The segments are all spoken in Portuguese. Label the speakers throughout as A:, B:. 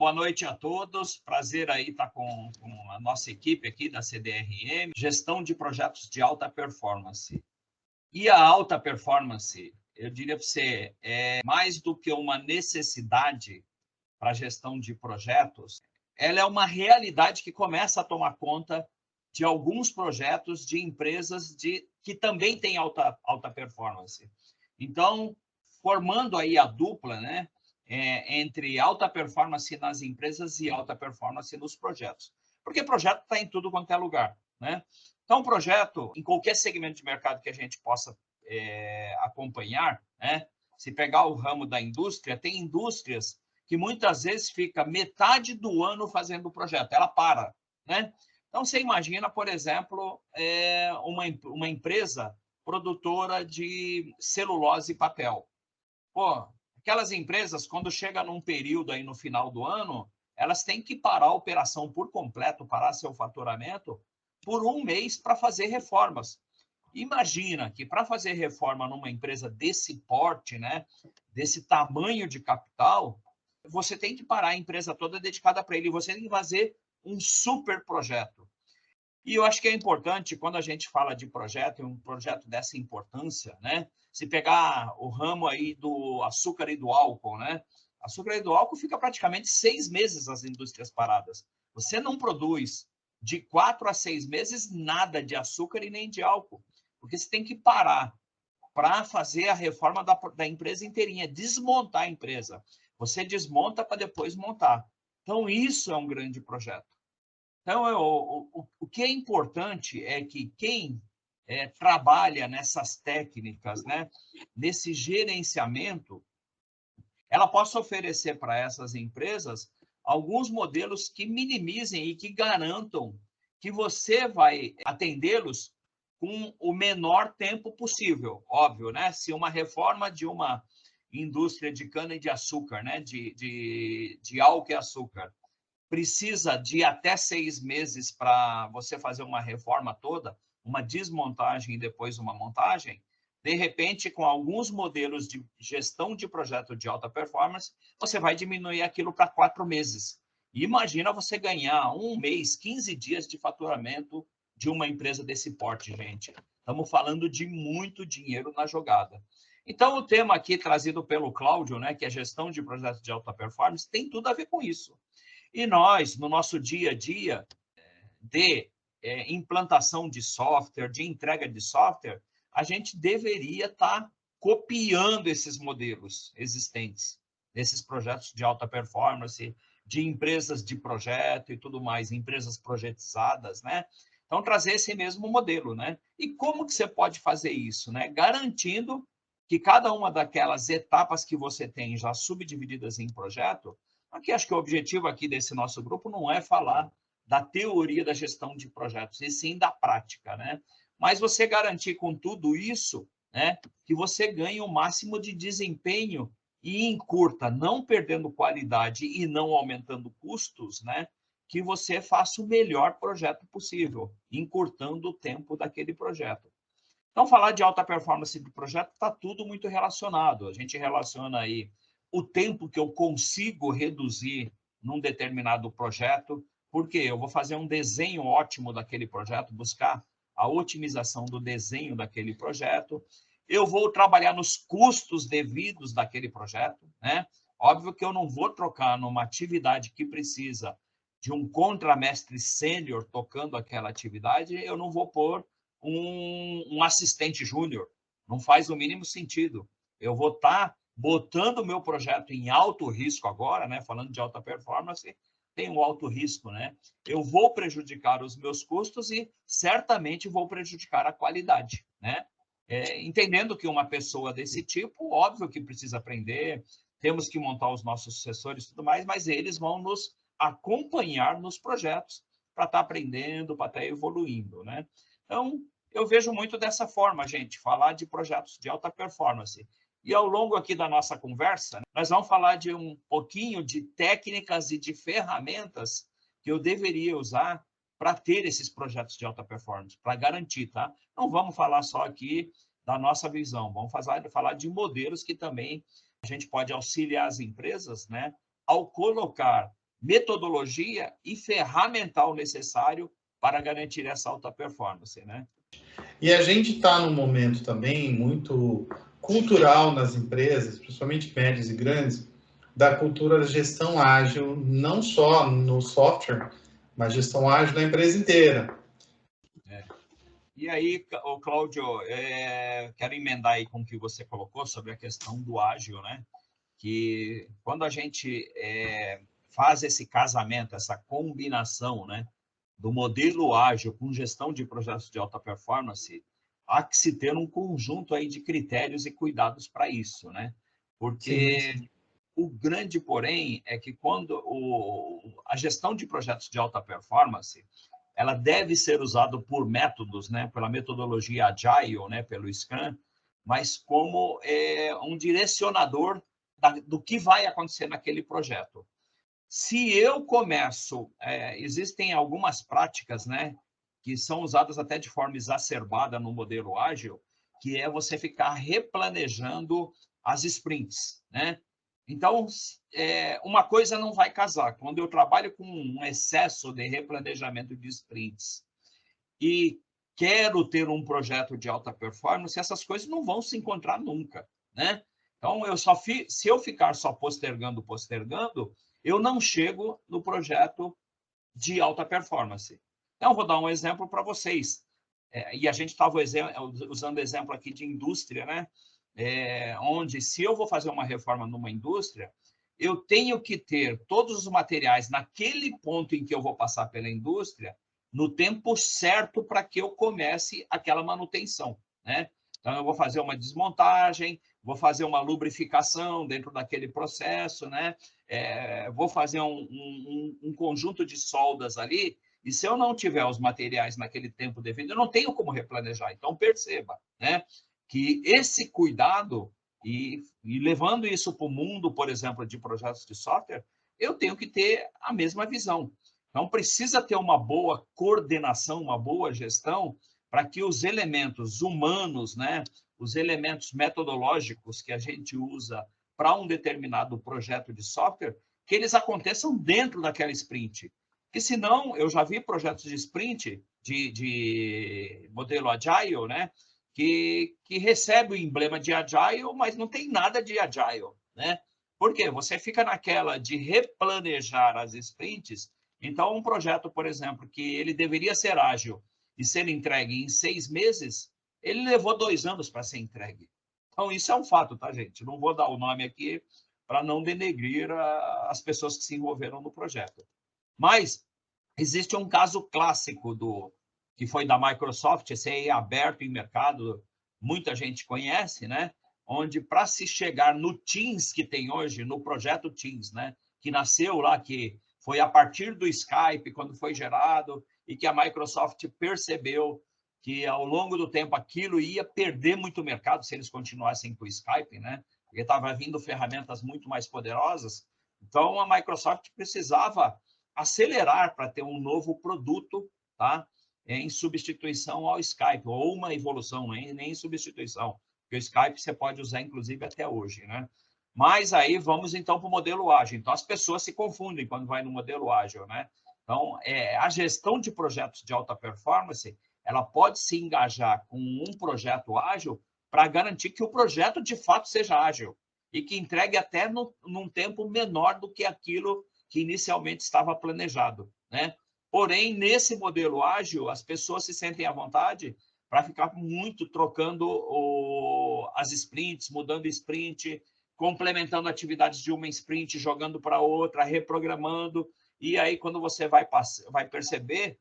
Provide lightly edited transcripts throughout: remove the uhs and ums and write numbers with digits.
A: Boa noite a todos. Prazer aí estar com a nossa equipe aqui da CDRM, gestão de projetos de alta performance. E a alta performance, eu diria para você, é mais do que uma necessidade para a gestão de projetos, ela é uma realidade que começa a tomar conta de alguns projetos de empresas que também têm alta performance. Então, formando aí a dupla, né, entre alta performance nas empresas e alta performance nos projetos. Porque projeto está em tudo quanto é lugar, né? Então, projeto, em qualquer segmento de mercado que a gente possa acompanhar, né? Se pegar o ramo da indústria, tem indústrias que muitas vezes fica metade do ano fazendo o projeto, ela para, né? Então, você imagina, por exemplo, uma empresa produtora de celulose e papel. Pô, aquelas empresas, quando chega num período aí no final do ano, elas têm que parar a operação por completo, parar seu faturamento por um mês para fazer reformas. Imagina que para fazer reforma numa empresa desse porte, né, desse tamanho de capital, você tem que parar a empresa toda dedicada para ele, e você tem que fazer um super projeto. E eu acho que é importante, quando a gente fala de projeto, um projeto dessa importância, né? Se pegar o ramo aí do açúcar e do álcool, né? Açúcar e do álcool fica praticamente 6 meses as indústrias paradas. Você não produz de 4 a 6 meses nada de açúcar e nem de álcool, porque você tem que parar para fazer a reforma da empresa inteirinha, desmontar a empresa. Você desmonta para depois montar. Então, isso é um grande projeto. Então, o que é importante é que quem trabalha nessas técnicas, né, nesse gerenciamento, ela possa oferecer para essas empresas alguns modelos que minimizem e que garantam que você vai atendê-los com o menor tempo possível. Óbvio, né? Se uma reforma de uma indústria de cana-de-açúcar, né, de álcool e açúcar, precisa de até 6 meses para você fazer uma reforma toda, uma desmontagem e depois uma montagem, de repente, com alguns modelos de gestão de projeto de alta performance, você vai diminuir aquilo para 4 meses. E imagina você ganhar um mês, 15 dias de faturamento de uma empresa desse porte, gente. Estamos falando de muito dinheiro na jogada. Então, o tema aqui trazido pelo Cláudio, né, que é gestão de projetos de alta performance, tem tudo a ver com isso. E nós, no nosso dia a dia de implantação de software, de entrega de software, a gente deveria estar copiando esses modelos existentes, desses projetos de alta performance, de empresas de projeto e tudo mais, empresas projetizadas, né? Então, trazer esse mesmo modelo, né? E como que você pode fazer isso, né? Garantindo que cada uma daquelas etapas que você tem já subdivididas em projeto. Aqui acho que o objetivo aqui desse nosso grupo não é falar da teoria da gestão de projetos, e sim da prática, né? Mas você garantir com tudo isso, né, que você ganhe o máximo de desempenho e encurta, não perdendo qualidade e não aumentando custos, né, que você faça o melhor projeto possível, encurtando o tempo daquele projeto. Então, falar de alta performance de projeto está tudo muito relacionado. A gente relaciona aí o tempo que eu consigo reduzir num determinado projeto, porque eu vou fazer um desenho ótimo daquele projeto, buscar a otimização do desenho daquele projeto. Eu vou trabalhar nos custos devidos daquele projeto, né? Óbvio que eu não vou trocar numa atividade que precisa de um contramestre sênior tocando aquela atividade, eu não vou pôr um assistente júnior. Não faz o mínimo sentido. Eu vou estar botando o meu projeto em alto risco agora, né? Falando de alta performance, tem um alto risco, né? Eu vou prejudicar os meus custos e certamente vou prejudicar a qualidade, né? Entendendo que uma pessoa desse tipo, óbvio que precisa aprender, temos que montar os nossos sucessores e tudo mais, mas eles vão nos acompanhar nos projetos para estar aprendendo, para estar evoluindo, né? Então, eu vejo muito dessa forma, gente, falar de projetos de alta performance. E ao longo aqui da nossa conversa, nós vamos falar de um pouquinho de técnicas e de ferramentas que eu deveria usar para ter esses projetos de alta performance, para garantir, tá? Não vamos falar só aqui da nossa visão, vamos falar de modelos que também a gente pode auxiliar as empresas, né, ao colocar metodologia e ferramental necessário para garantir essa alta performance, né?
B: E a gente está num momento também muito cultural nas empresas, principalmente médias e grandes, da cultura da gestão ágil, não só no software, mas gestão ágil na empresa inteira.
A: E aí, Cláudio, quero emendar aí com o que você colocou sobre a questão do ágil, né? Que quando a gente faz esse casamento, essa combinação, né, do modelo ágil com gestão de projetos de alta performance, há que se ter um conjunto aí de critérios e cuidados para isso, né? Porque
B: Sim.
A: o grande, porém, é que quando a gestão de projetos de alta performance, ela deve ser usada por métodos, né, pela metodologia Agile, né, pelo Scrum, mas como um direcionador do que vai acontecer naquele projeto. Se eu começo, existem algumas práticas, né, que são usadas até de forma exacerbada no modelo ágil, que é você ficar replanejando as sprints, né? Então, uma coisa não vai casar. Quando eu trabalho com um excesso de replanejamento de sprints e quero ter um projeto de alta performance, essas coisas não vão se encontrar nunca, né? Então, se eu ficar só postergando, eu não chego no projeto de alta performance. Então, vou dar um exemplo para vocês. E a gente estava usando exemplo aqui de indústria, né? Onde, se eu vou fazer uma reforma numa indústria, eu tenho que ter todos os materiais naquele ponto em que eu vou passar pela indústria, no tempo certo para que eu comece aquela manutenção, né? Então, eu vou fazer uma desmontagem, vou fazer uma lubrificação dentro daquele processo, né? Vou fazer um conjunto de soldas ali, e se eu não tiver os materiais naquele tempo devido, eu não tenho como replanejar. Então, perceba, né, que esse cuidado, e levando isso para o mundo, por exemplo, de projetos de software, eu tenho que ter a mesma visão. Então, precisa ter uma boa coordenação, uma boa gestão, para que os elementos humanos, né, os elementos metodológicos que a gente usa para um determinado projeto de software, que eles aconteçam dentro daquela sprint. Porque senão, eu já vi projetos de sprint, de modelo Agile, né, que recebe o emblema de Agile, mas não tem nada de Agile, né? Por quê? Você fica naquela de replanejar as sprints. Então, um projeto, por exemplo, que ele deveria ser ágil e ser entregue em 6 meses, ele levou 2 anos para ser entregue. Então, isso é um fato, tá, gente? Não vou dar o nome aqui para não denegrir as pessoas que se envolveram no projeto. Mas existe um caso clássico que foi da Microsoft, esse aí é aberto em mercado, muita gente conhece, né? Onde para se chegar no Teams que tem hoje, no projeto Teams, né? Que nasceu lá, que foi a partir do Skype, quando foi gerado, e que a Microsoft percebeu que ao longo do tempo aquilo ia perder muito mercado se eles continuassem com o Skype, né? Porque estava vindo ferramentas muito mais poderosas. Então, a Microsoft precisava acelerar para ter um novo produto, tá? Em substituição ao Skype, ou uma evolução, nem em substituição, porque o Skype você pode usar, inclusive, até hoje, né? Mas aí vamos, então, para o modelo ágil. Então, as pessoas se confundem quando vai no modelo ágil, né? Então, a gestão de projetos de alta performance, ela pode se engajar com um projeto ágil para garantir que o projeto, de fato, seja ágil e que entregue até num tempo menor do que aquilo que inicialmente estava planejado, né? Porém, nesse modelo ágil, as pessoas se sentem à vontade para ficar muito trocando as sprints, mudando sprint, complementando atividades de uma sprint, jogando para outra, reprogramando. E aí, quando você vai perceber,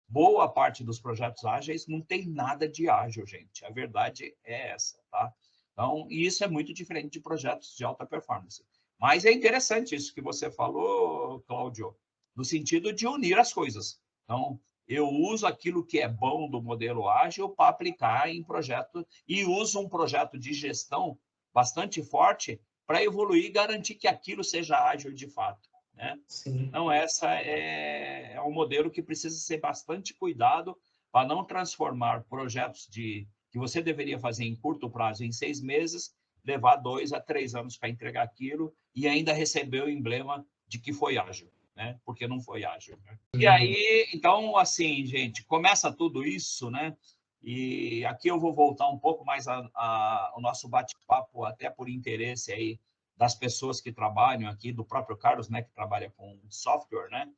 A: boa parte dos projetos ágeis não tem nada de ágil, gente. A verdade é essa, tá? Então, isso é muito diferente de projetos de alta performance. Mas é interessante isso que você falou, Cláudio, no sentido de unir as coisas. Então, eu uso aquilo que é bom do modelo ágil para aplicar em projeto e uso um projeto de gestão bastante forte para evoluir e garantir que aquilo seja ágil de fato, né?
B: Sim.
A: Então, essa é um modelo que precisa ser bastante cuidado para não transformar projetos que você deveria fazer em curto prazo, em 6 meses, levar 2 a 3 anos para entregar aquilo e ainda receber o emblema de que foi ágil. né? Porque não foi ágil, né? E aí, então, assim, gente, começa tudo isso, né? E aqui eu vou voltar um pouco mais ao nosso bate-papo, até por interesse aí das pessoas que trabalham aqui, do próprio Carlos, né, que trabalha com software, né,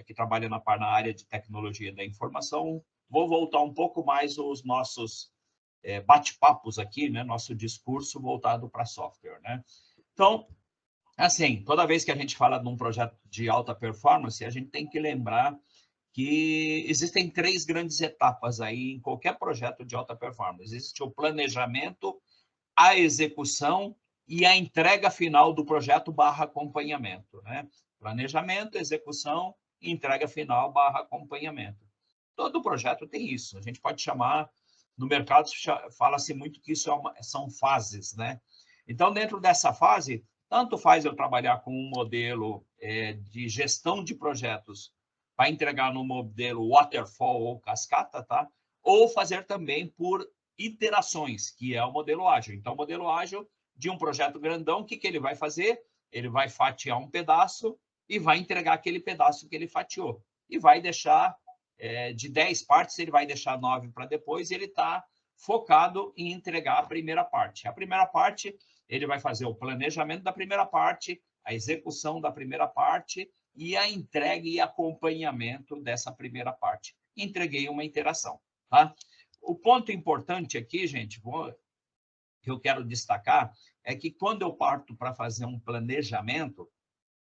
A: que trabalha na área de tecnologia da informação. Vou voltar um pouco mais os nossos bate-papos aqui, né, nosso discurso voltado para software, né. Então, assim, toda vez que a gente fala de um projeto de alta performance, a gente tem que lembrar que existem 3 grandes etapas aí em qualquer projeto de alta performance. Existe o planejamento, a execução e a entrega final do projeto / acompanhamento, né? Planejamento, execução e entrega final / acompanhamento. Todo projeto tem isso. A gente pode chamar, no mercado fala-se muito que isso são fases, né? Então, dentro dessa fase, tanto faz eu trabalhar com um modelo de gestão de projetos para entregar no modelo waterfall ou cascata, tá? Ou fazer também por iterações, que é o modelo ágil. Então, o modelo ágil de um projeto grandão, o que ele vai fazer? Ele vai fatiar um pedaço e vai entregar aquele pedaço que ele fatiou. E vai deixar, de 10 partes, ele vai deixar 9 para depois, e ele está focado em entregar a primeira parte. A primeira parte, ele vai fazer o planejamento da primeira parte, a execução da primeira parte e a entrega e acompanhamento dessa primeira parte. Entreguei uma interação, tá? O ponto importante aqui, gente, que eu quero destacar, é que quando eu parto para fazer um planejamento,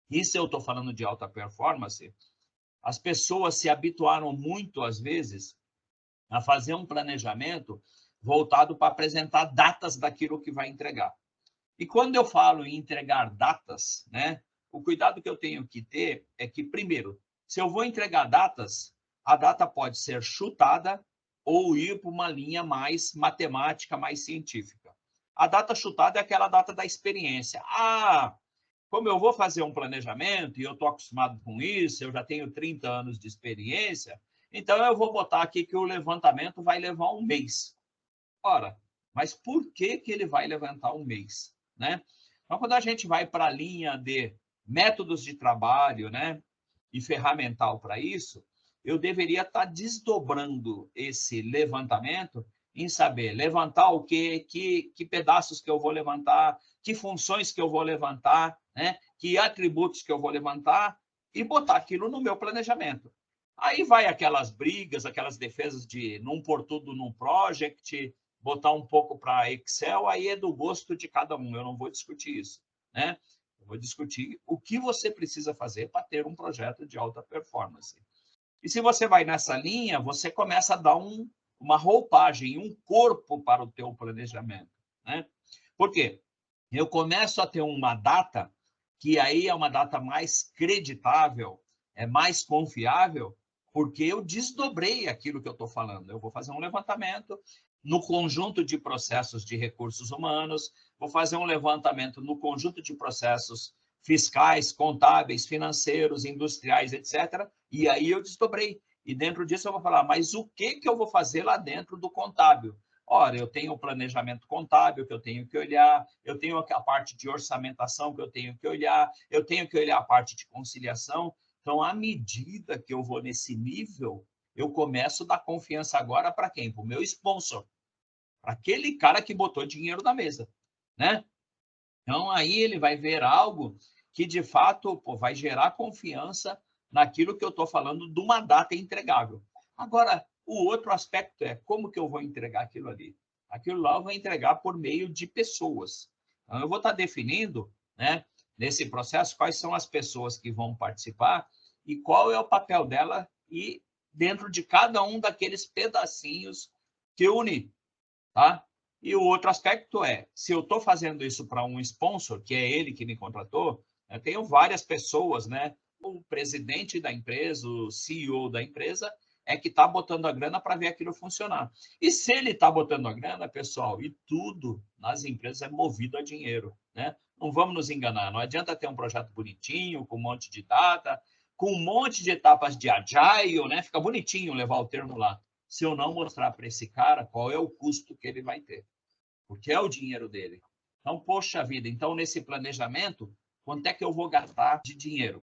A: isso eu estou falando de alta performance, as pessoas se habituaram muito, às vezes, a fazer um planejamento voltado para apresentar datas daquilo que vai entregar. E quando eu falo em entregar datas, né, o cuidado que eu tenho que ter é que, primeiro, se eu vou entregar datas, a data pode ser chutada ou ir para uma linha mais matemática, mais científica. A data chutada é aquela data da experiência. Ah, como eu vou fazer um planejamento e eu estou acostumado com isso, eu já tenho 30 anos de experiência, então eu vou botar aqui que o levantamento vai levar um mês. Ora, mas por que ele vai levantar um mês, né? Então, quando a gente vai para a linha de métodos de trabalho, né, e ferramental para isso, eu deveria estar desdobrando esse levantamento em saber levantar o quê, que pedaços que eu vou levantar, que funções que eu vou levantar, né, que atributos que eu vou levantar e botar aquilo no meu planejamento. Aí vai aquelas brigas, aquelas defesas de não pôr tudo num project, botar um pouco para Excel, aí é do gosto de cada um, eu não vou discutir isso, né? Eu vou discutir o que você precisa fazer para ter um projeto de alta performance. E se você vai nessa linha, você começa a dar uma roupagem, um corpo para o teu planejamento, né? Por quê? Eu começo a ter uma data que aí é uma data mais creditável, é mais confiável, porque eu desdobrei aquilo que eu estou falando. Eu vou fazer um levantamento no conjunto de processos de recursos humanos, vou fazer um levantamento no conjunto de processos fiscais, contábeis, financeiros, industriais, etc. E aí eu desdobrei. E dentro disso eu vou falar, mas o que eu vou fazer lá dentro do contábil? Ora, eu tenho o planejamento contábil que eu tenho que olhar, eu tenho a parte de orçamentação que eu tenho que olhar, eu tenho que olhar a parte de conciliação. Então, à medida que eu vou nesse nível, eu começo a dar confiança agora para quem? Para o meu sponsor, para aquele cara que botou dinheiro na mesa, né? Então, aí ele vai ver algo que, de fato, vai gerar confiança naquilo que eu estou falando de uma data entregável. Agora, o outro aspecto é como que eu vou entregar aquilo ali? Aquilo lá eu vou entregar por meio de pessoas. Então, eu vou estar definindo, né, nesse processo, quais são as pessoas que vão participar e qual é o papel dela e dentro de cada um daqueles pedacinhos que eu uni, tá? E o outro aspecto é, se eu estou fazendo isso para um sponsor, que é ele que me contratou, eu tenho várias pessoas, né? O presidente da empresa, o CEO da empresa, é que está botando a grana para ver aquilo funcionar. E se ele está botando a grana, pessoal, e tudo nas empresas é movido a dinheiro, né? Não vamos nos enganar, não adianta ter um projeto bonitinho, com um monte de data, com um monte de etapas de agile, né? Fica bonitinho levar o termo lá, se eu não mostrar para esse cara qual é o custo que ele vai ter, porque é o dinheiro dele. Então, poxa vida, então nesse planejamento, quanto é que eu vou gastar de dinheiro?